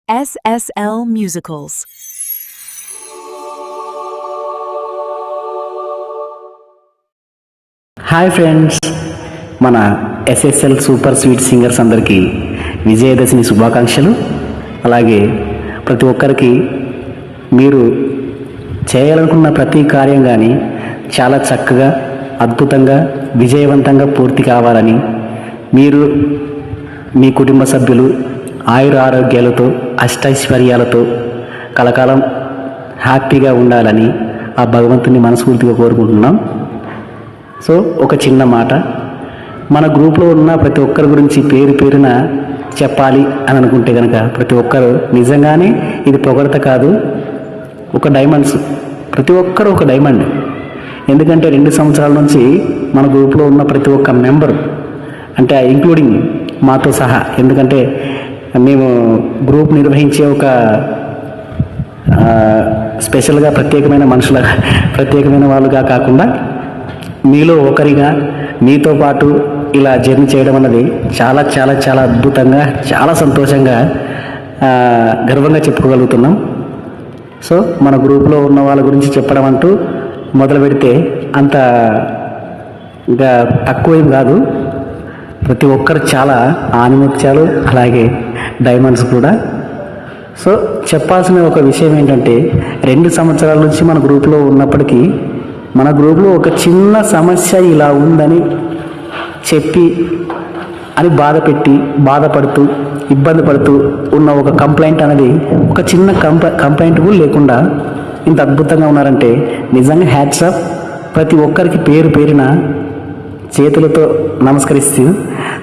SSL Musicals. Hi friends, మన SSL super sweet singers అందరికీ విజయదశమి శుభాకాంక్షలు. అలాగే ప్రతి ఒక్కరికి మీరు చేయాలనుకున్న ప్రతి కార్యం కానీ చాలా చక్కగా, అద్భుతంగా, విజయవంతంగా పూర్తి కావాలని, మీరు మీ కుటుంబ సభ్యులు ఆయుర ఆరోగ్యాలతో, అష్టైశ్వర్యాలతో కలకాలం హ్యాపీగా ఉండాలని ఆ భగవంతుని మనస్ఫూర్తిగా కోరుకుంటున్నాం. సో ఒక చిన్న మాట, మన గ్రూప్లో ఉన్న ప్రతి ఒక్కరి గురించి పేరు పేరున చెప్పాలి అని అనుకుంటే కనుక ప్రతి ఒక్కరు నిజంగానే ఇది పొగడత కాదు, ఒక డైమండ్స్. ప్రతి ఒక్కరు ఒక డైమండ్. ఎందుకంటే 2 సంవత్సరాల నుంచి మన గ్రూప్లో ఉన్న ప్రతి ఒక్క మెంబర్, అంటే ఇంక్లూడింగ్ మాతో సహా, ఎందుకంటే మేము గ్రూప్ నిర్వహించే ఒక స్పెషల్గా ప్రత్యేకమైన మనుషులుగా, ప్రత్యేకమైన వాళ్ళుగా కాకుండా మీలో ఒకరిగా మీతో పాటు ఇలా జర్నీ చేయడం అన్నది చాలా చాలా చాలా అద్భుతంగా, చాలా సంతోషంగా, గర్వంగా చెప్పుకోగలుగుతున్నాం. సో మన గ్రూప్లో ఉన్న వాళ్ళ గురించి చెప్పడం అంటూ మొదలు పెడితే అంత ఇంకా తక్కువేం కాదు. ప్రతి ఒక్కరు చాలా ఆనిముత్యాలు, అలాగే డైమండ్స్ కూడా. సో చెప్పాల్సిన ఒక విషయం ఏంటంటే 2 సంవత్సరాల నుంచి మన గ్రూప్లో ఉన్నప్పటికీ మన గ్రూప్లో ఒక చిన్న సమస్య ఇలా ఉందని చెప్పి అని బాధపడుతూ ఇబ్బంది పడుతూ ఉన్న ఒక కంప్లైంట్ అనేది, ఒక చిన్న కంప్లైంట్ కూడా లేకుండా ఇంత అద్భుతంగా ఉన్నారంటే నిజంగా హ్యాట్స్ ఆఫ్. ప్రతి ఒక్కరికి పేరు పేరిన చేతులతో నమస్కరిస్తూ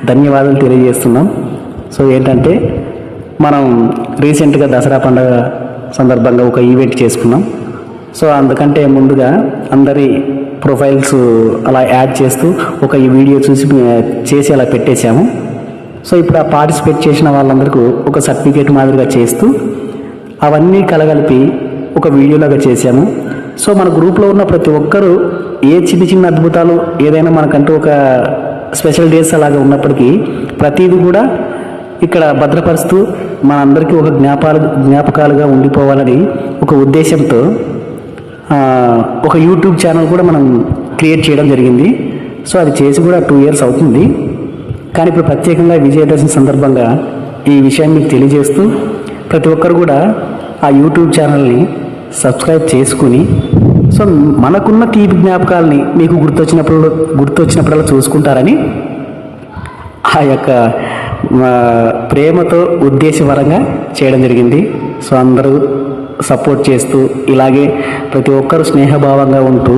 ధన్యవాదాలు తెలియజేస్తున్నాం. సో ఏంటంటే మనం రీసెంట్గా దసరా పండుగ సందర్భంగా ఒక ఈవెంట్ చేసుకున్నాం. సో అందుకంటే ముందుగా అందరి ప్రొఫైల్స్ అలా యాడ్ చేస్తూ ఒక ఈ వీడియో చేసి అలా పెట్టేశాము. సో ఇప్పుడు ఆ పార్టిసిపేట్ చేసిన వాళ్ళందరికీ ఒక సర్టిఫికేట్ మాదిరిగా చేస్తూ అవన్నీ కలగలిపి ఒక వీడియోలాగా చేశాము. సో మన గ్రూప్లో ఉన్న ప్రతి ఒక్కరూ ఏ చిన్న అద్భుతాలు ఏదైనా మనకంటూ ఒక స్పెషల్ డేస్ అలాగా ఉన్నప్పటికీ ప్రతిదీ కూడా ఇక్కడ భద్రపరుస్తూ మనందరికీ ఒక జ్ఞాపకాలుగా ఉండిపోవాలని ఒక ఉద్దేశంతో ఒక యూట్యూబ్ ఛానల్ కూడా మనం క్రియేట్ చేయడం జరిగింది. సో అది చేసి కూడా 2 years అవుతుంది. కానీ ఇప్పుడు ప్రత్యేకంగా విజయదశమి సందర్భంగా ఈ విషయాన్ని మీకు తెలియజేస్తూ ప్రతి ఒక్కరు కూడా ఆ యూట్యూబ్ ఛానల్ని సబ్స్క్రైబ్ చేసుకుని, సో మనకున్న తీపి జ్ఞాపకాలని మీకు గుర్తొచ్చినప్పుడల్లా చూసుకుంటారని ఆ యొక్క ప్రేమతో ఉద్దేశపరంగా చేయడం జరిగింది. సో అందరూ సపోర్ట్ చేస్తూ ఇలాగే ప్రతి ఒక్కరూ స్నేహభావంగా ఉంటూ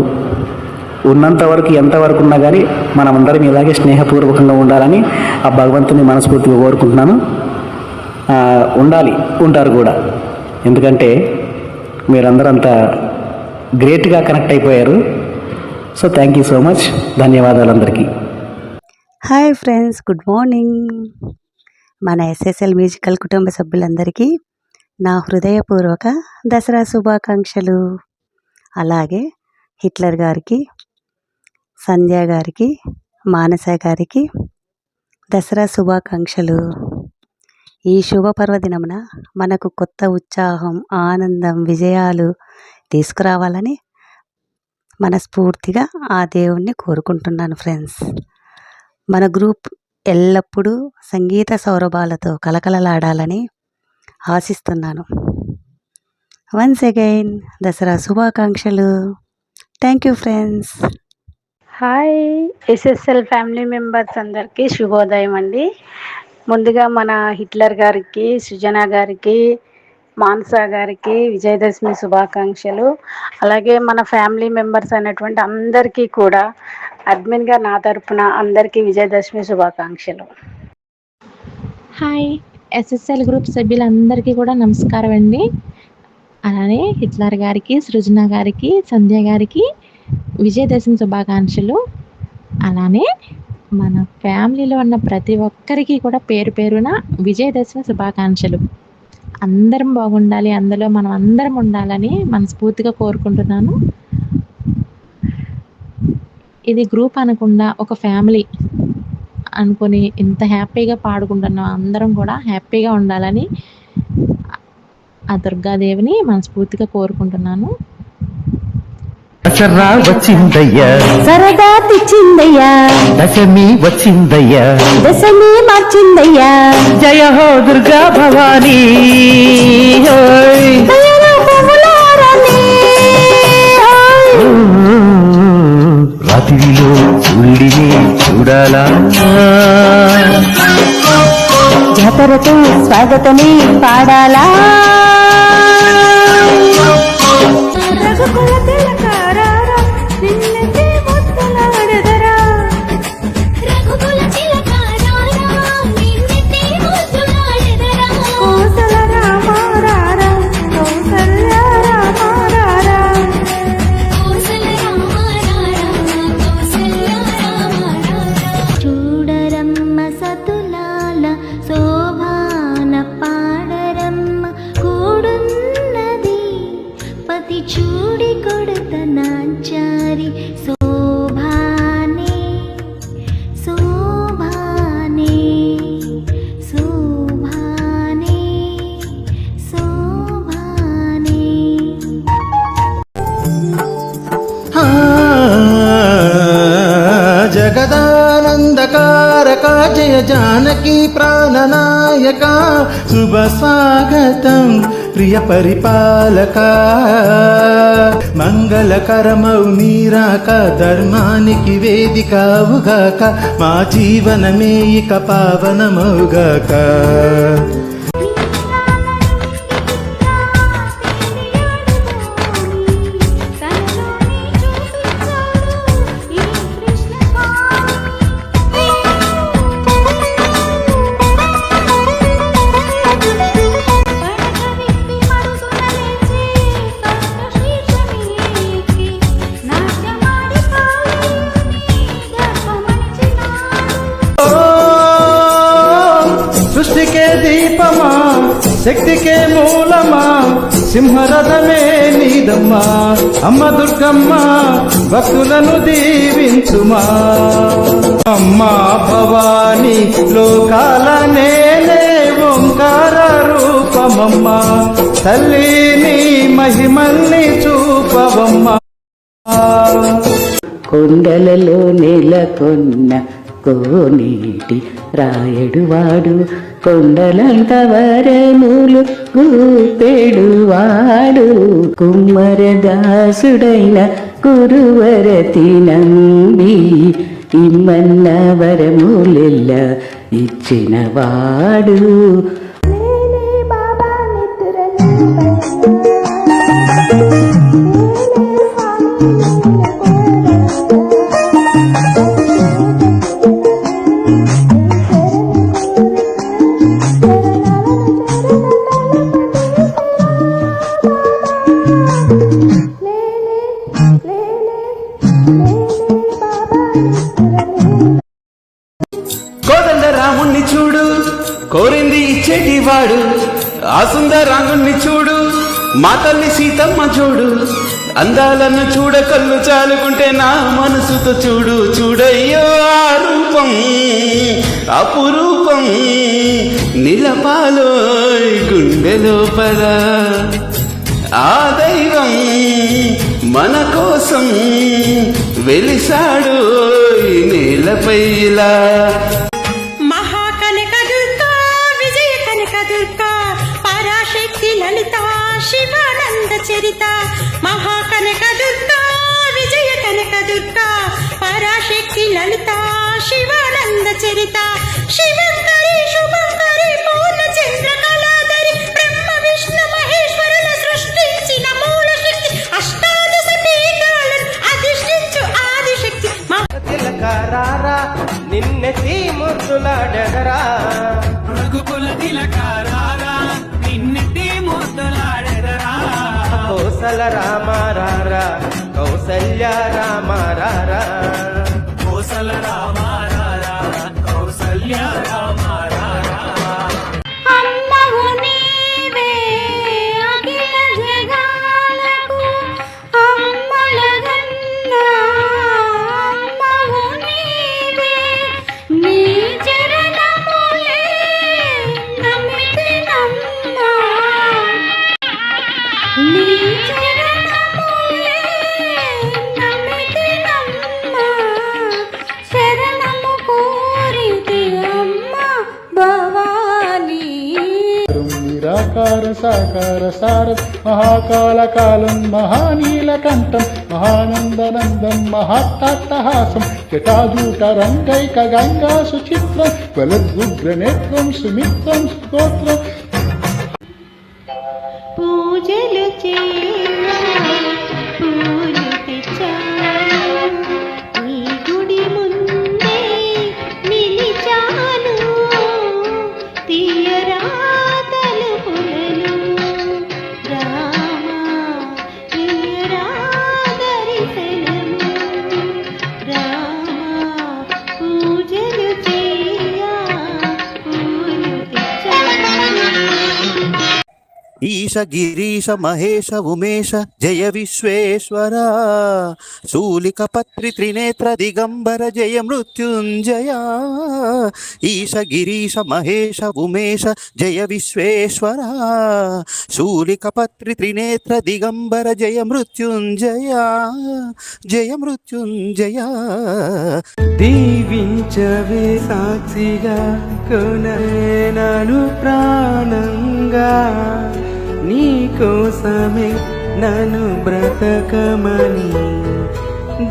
ఉన్నంత వరకు, ఎంతవరకు ఉన్నా కానీ మనమందరం ఇలాగే స్నేహపూర్వకంగా ఉండాలని ఆ భగవంతుని మనస్ఫూర్తిగా కోరుకుంటున్నాను. ఉంటారు కూడా, ఎందుకంటే మీరందరూ అంత గ్రేట్గా కనెక్ట్ అయిపోయారు. So thank you so much. ధన్యవాదాలు అందరికీ. Hi friends, good morning. మన ఎస్ఎస్ఎల్ మ్యూజికల్ కుటుంబ సభ్యులందరికీ నా హృదయపూర్వక దసరా శుభాకాంక్షలు. అలాగే హిట్లర్ గారికి, సంధ్య గారికి, మానస గారికి దసరా శుభాకాంక్షలు. ఈ శుభ పర్వదినమున మనకు కొత్త ఉత్సాహం, ఆనందం, విజయాలు తీసుకురావాలని మనస్ఫూర్తిగా ఆ దేవుణ్ణి కోరుకుంటున్నాను ఫ్రెండ్స్. మన గ్రూప్ ఎల్లప్పుడూ సంగీత సౌరభాలతో కలకలలాడాలని ఆశిస్తున్నాను. వన్స్ అగైన్ దసరా శుభాకాంక్షలు. Thank you friends. Hi SSL family members అందరికీ శుభోదయం అండి. ముందుగా మన హిట్లర్ గారికి, సృజన గారికి, మానస గారికి విజయదశమి శుభాకాంక్షలు. అలాగే మన ఫ్యామిలీ మెంబర్స్ అయినటువంటి అందరికీ కూడా అడ్మిన్గా నా తరపున అందరికీ విజయదశమి శుభాకాంక్షలు. హాయ్ ఎస్ఎస్ఎల్ గ్రూప్ సభ్యులందరికీ కూడా నమస్కారం అండి. అలానే హిట్లర్ గారికి, సృజన గారికి, సంధ్య గారికి విజయదశమి శుభాకాంక్షలు. అలానే మన ఫ్యామిలీలో ఉన్న ప్రతి ఒక్కరికి కూడా పేరు పేరున విజయదశమి శుభాకాంక్షలు. అందరం బాగుండాలి, అందులో మనం అందరం ఉండాలని మనస్ఫూర్తిగా కోరుకుంటున్నాను. ఇది గ్రూప్ అనకుండా ఒక ఫ్యామిలీ అనుకొని ఇంత హ్యాపీగా పాడుకుంటున్నాం. అందరం కూడా హ్యాపీగా ఉండాలని ఆ దుర్గాదేవిని మనస్ఫూర్తిగా కోరుకుంటున్నాను. దసరా వచ్చిందయ్యా, సరదా తెచ్చిందయ్యా, దశమి వచ్చిందయ్యా, దశమి మార్చిందయ్యా, జయ హో దుర్గా భవానీ. హోయ్. రాత్రిలో సూర్యుడిని చూడాలా, జాతరతో స్వాగతమే పాడాలా, చూడరమ్మ సతులాల శోభాన పాడరమ్మ కూడున్నది పతి చూడి కొడుత నాంచారి శోభానే శోభానే శోభానే శోభానే. జగదానందకారక జయ జానకి ప్రాణనాయక శుభ స్వాగతం ప్రియ పరిపాలక మంగళకరమౌ నీరాక ధర్మానికి వేదికవుగాక మా జీవనమే ఇక పావనమౌగాక. సృష్టికే దీపమా శక్తికే మూలమా సింహరథమే నీదమ్మా అమ్మ దుర్గమ్మ భక్తులను దీవించుమా. అమ్మా భవాని లోకాల నేలే ఓంకార రూపమమ్మా తల్లిని మహిమల్ని చూపవమ్మా. కొండలలో నెలకొన్న కోనేటి రాయడువాడు కొండలంత వరములు గూపెడువాడు కుమ్మరదాసుడైన కురువరతి నంబి ఇమ్మన్న వరములెల్ల ఇచ్చినవాడు. కోదండ రాముణ్ణి చూడు కోరింది ఇచ్చేటివాడు ఆ సుందరాంగుణ్ణి చూడు మా తల్లి సీతమ్మ చూడు అందాలను చూడ కళ్ళు చాలుకుంటే నా మనసుతో చూడు చూడయ్యో ఆ రూపం అపురూపం నిలపాలో గుండె లోపల ఆ దైవం మన కోసం వెలిసాడు నేలపై ఇలా. మహాకనక దుర్గా విజయ కనక దుర్గా పరాశక్తి లలిత శివానంద చరిత మహాకనక దుర్గా విజయ కనక దుర్గా పరాశక్తి లలిత శివానంద చరిత శివంకరి శుభంకరి పూర్ణ చంద్ర కళాధరి బ్రహ్మ విష్ణు మహేశ్వరుల సృష్టించిన మూల శక్తి అష్టాదశ పీఠాలను అధిష్ఠించు ఆదిశక్తి. తిలకారారా నిన్నెత్తి ముద్దులాడెదరా రఘుకుల తిలకారారా నిన్నెత్తి ముద్దులాడెదరా కోసల రామారారా కౌసల్య రామారారా కోసల రామారారా కౌసల్య రామారారా. అమ్మవు నీవే అఖిల జగాలకు అమ్మలగన్నా అమ్మవు నీవే నీ చరణములే నమ్మితినమ్మా. నీ చరణములే నమ్మితినమ్మా, శరణము కోరితి అమ్మ భవానీ. నిరాకార సాకార సారథ్ మహాకాళకాలం మహానీలకంఠం మహానందనందం మహాట్టాట్టహాసం జటాజూటరంగైక గంగా సుచిత్రం బలద్వుగ్రనేత్రం సుమిత్రం స్తోత్రం. పూజలు చేయా పూలు తెచ్చాను, ఈ గుడి ముందే నిలిచాను, తీయరా తలుపులను రామా, తీయరా దర్శనము రామా. పూజలు చేయా పూలు తెచ్చాను. ఈశ గిరీశ మహేశ ఉమేశ జయ విశ్వేశ్వర, శూలిక పత్రి త్రినేత్ర దిగంబర జయ మృత్యుంజయ. ఈశ గిరీశ మహేశ ఉమేశ జయ విశ్వేశ్వర, శూలిక పత్రి త్రినేత్ర దిగంబర జయ మృత్యుంజయ, జయ మృత్యుంజయ. దీవించవే సాక్షిగా కొనను ప్రాణంగా, నీ కోసమే నన్ను బ్రతకమని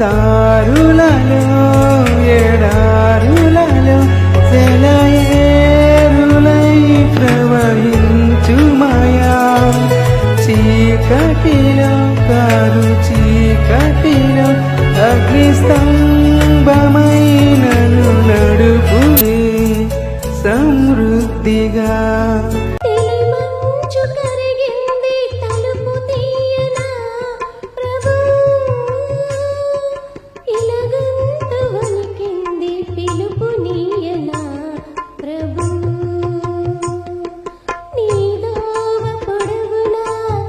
దారులలో ఎడారులలో సెలయేరులై ప్రవహించుమయా. చీకటిలో కారు చీకటిలో అగ్నిస్తంభమై నన్ను నడుపునే సమృద్ధిగా. మంచు కరిగింది తలుపు తీయనా ప్రభు, ఇలగంత వణికింది పిలుపు నీయనా ప్రభు. నీ దోవ పొడవునా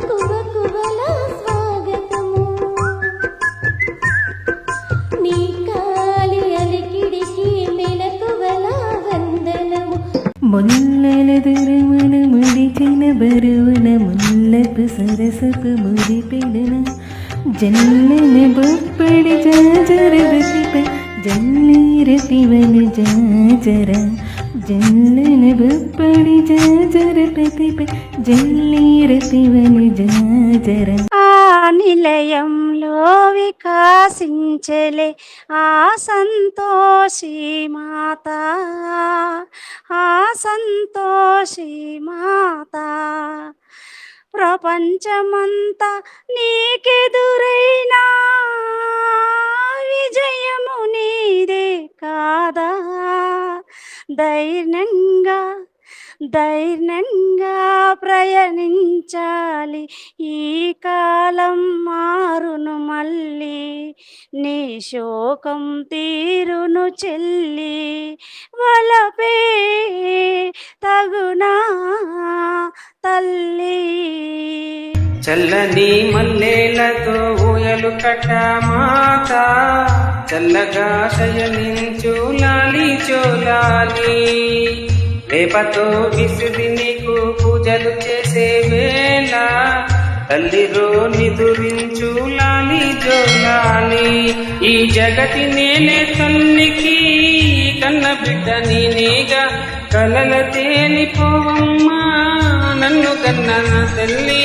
కువకువల స్వాగతము, నీ కాలి అలికిడికి మెలకువల వందనము. ముల్లల దురమున ముడిచిన బరువున ముల్లపు సరసపు ముడి పెడన, జల్లన బొప్పడి జాజర బతిపై జల్లీరతివను జాజర, జల్లన బొప్పడి జాజర పతిపై జల్లీరతివను జాజర. ఆ నిలయంలో వికాసించలే ఆ సంతోషి మాత, ఆ సంతోషి మాత. ప్రపంచమంతా నీకెదురైనా విజయము నీదే కాదా. ధైర్యంగా ధైర్యంగా ప్రయాణించాలి, ఈ కాలం మారును మళ్ళీ, నీ శోకం తీరును చెల్లి. వలపే తగునా తల్లి. చల్లని మల్లెలతో ఊయలు కట్ట మాత, చల్లగా శయనించు లాలి చోలాలి. వేపతో విసిరి నీకు పూజలు చేసే వేళ, తల్లిరో నిదురించు లాలి జోలాలి. ఈ జగతి నేనే తల్లికి కన్న బిడ్డ నేనేగా, కలల తేలిపోవమ్మా నన్ను కన్న తల్లి.